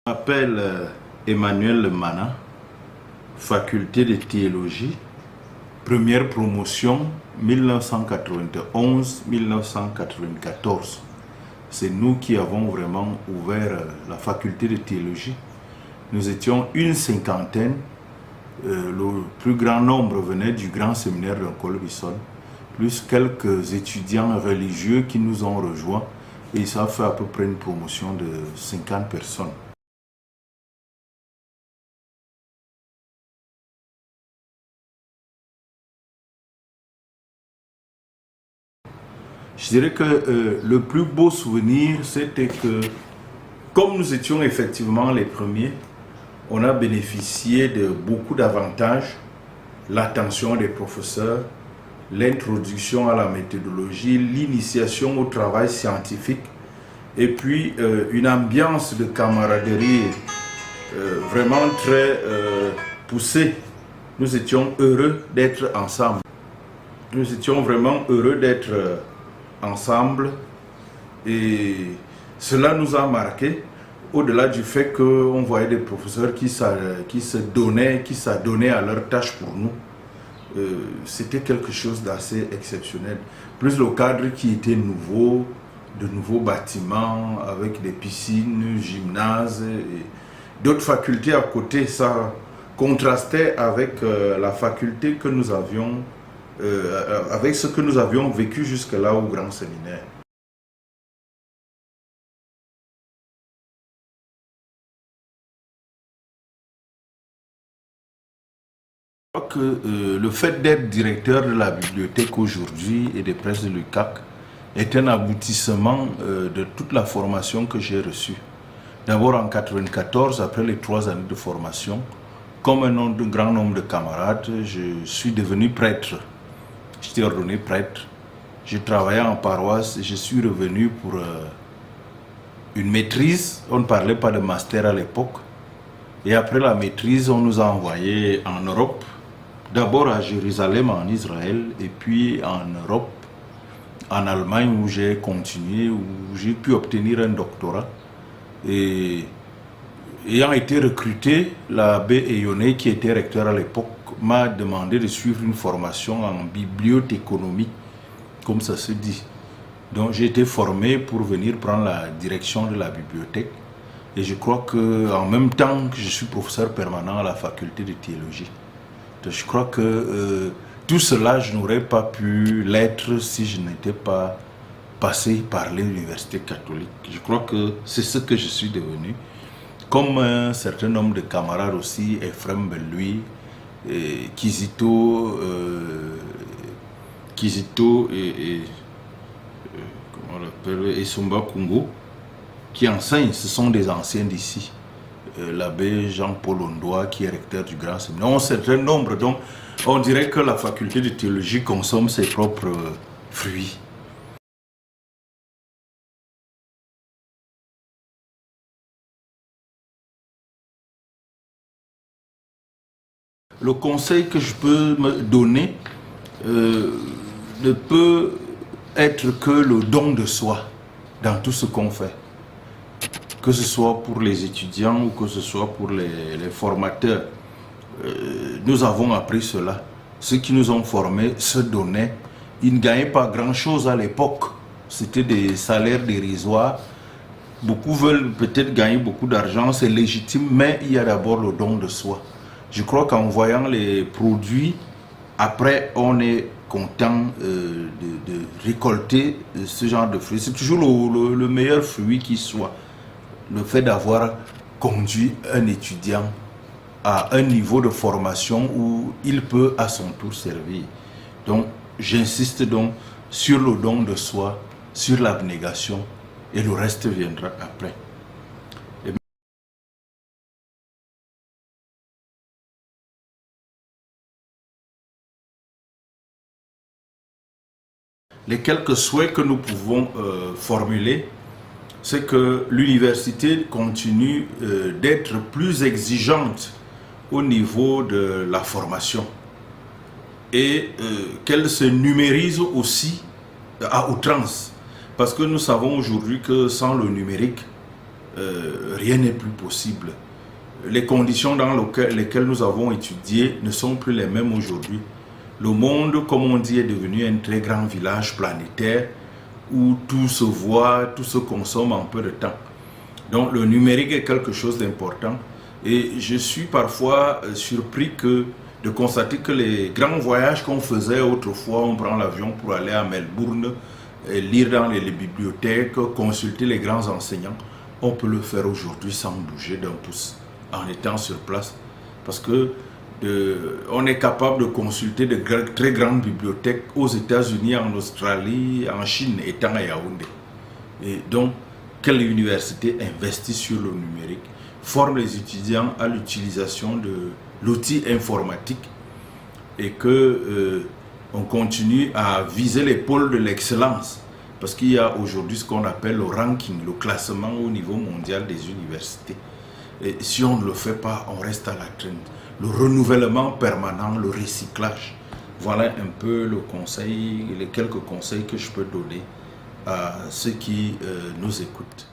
Je m'appelle Emmanuel Mana, faculté de théologie, première promotion 1991-1994. C'est nous qui avons vraiment ouvert la faculté de théologie. Nous étions une cinquantaine, le plus grand nombre venait du grand séminaire de Col-Bissol, plus quelques étudiants religieux qui nous ont rejoints et ça fait à peu près une promotion de 50 personnes. Je dirais que le plus beau souvenir, c'était que, comme nous étions effectivement les premiers, on a bénéficié de beaucoup d'avantages, l'attention des professeurs, l'introduction à la méthodologie, l'initiation au travail scientifique, et puis une ambiance de camaraderie vraiment très poussée. Nous étions heureux d'être ensemble. Nous étions vraiment heureux d'être ensemble et cela nous a marqué au-delà du fait qu'on voyait des professeurs qui s'adonnaient à leur tâche pour nous. C'était quelque chose d'assez exceptionnel. Plus le cadre qui était nouveau, de nouveaux bâtiments avec des piscines, gymnases et d'autres facultés à côté, ça contrastait avec la faculté que nous avions avec ce que nous avions vécu jusque-là au grand séminaire. Je crois que le fait d'être directeur de la bibliothèque aujourd'hui et des presses de l'UCAC est un aboutissement de toute la formation que j'ai reçue. D'abord en 1994, après les 3 années de formation, comme un grand nombre de camarades, je suis devenu prêtre. J'étais ordonné prêtre, je travaillais en paroisse, je suis revenu pour une maîtrise. On ne parlait pas de master à l'époque. Et après la maîtrise, on nous a envoyés en Europe, d'abord à Jérusalem en Israël, et puis en Europe, en Allemagne où j'ai continué, où j'ai pu obtenir un doctorat. Et ayant été recruté, l'abbé Eyoné, qui était recteur à l'époque, m'a demandé de suivre une formation en bibliothéconomie, comme ça se dit. Donc j'ai été formé pour venir prendre la direction de la bibliothèque. Et je crois qu'en même temps que je suis professeur permanent à la faculté de théologie. Donc, je crois que tout cela, je n'aurais pas pu l'être si je n'étais pas passé par l'université catholique. Je crois que c'est ce que je suis devenu. Comme un certain nombre de camarades aussi, Ephraim Belui, Kizito comment on l'appelle, et Sumba Kungo, qui enseignent, ce sont des anciens d'ici. L'abbé Jean-Paul Ondoa, qui est recteur du Grand Séminaire. Un certain nombre, donc on dirait que la faculté de théologie consomme ses propres fruits. Le conseil que je peux me donner ne peut être que le don de soi dans tout ce qu'on fait. Que ce soit pour les étudiants ou que ce soit pour les formateurs. Nous avons appris cela. Ceux qui nous ont formés se donnaient. Ils ne gagnaient pas grand-chose à l'époque. C'était des salaires dérisoires. Beaucoup veulent peut-être gagner beaucoup d'argent, c'est légitime, mais il y a d'abord le don de soi. Je crois qu'en voyant les produits, après on est content de récolter ce genre de fruits. C'est toujours le meilleur fruit qui soit. Le fait d'avoir conduit un étudiant à un niveau de formation où il peut à son tour servir. Donc j'insiste donc sur le don de soi, sur l'abnégation, et le reste viendra après. Les quelques souhaits que nous pouvons formuler, c'est que l'université continue d'être plus exigeante au niveau de la formation et qu'elle se numérise aussi à outrance. Parce que nous savons aujourd'hui que sans le numérique, rien n'est plus possible. Les conditions dans lesquelles nous avons étudié ne sont plus les mêmes aujourd'hui. Le monde, comme on dit, est devenu un très grand village planétaire où tout se voit, tout se consomme en peu de temps. Donc le numérique est quelque chose d'important et je suis parfois surpris de constater que les grands voyages qu'on faisait autrefois, on prend l'avion pour aller à Melbourne, lire dans les bibliothèques, consulter les grands enseignants, on peut le faire aujourd'hui sans bouger d'un pouce, en étant sur place. Parce que on est capable de consulter de très grandes bibliothèques aux États-Unis, en Australie, en Chine, étant à Yaoundé. Et donc, quelle université investit sur le numérique, forme les étudiants à l'utilisation de l'outil informatique et que on continue à viser les pôles de l'excellence. Parce qu'il y a aujourd'hui ce qu'on appelle le ranking, le classement au niveau mondial des universités. Et si on ne le fait pas, on reste à la traîne. Le renouvellement permanent, le recyclage. Voilà un peu le conseil, les quelques conseils que je peux donner à ceux qui nous écoutent.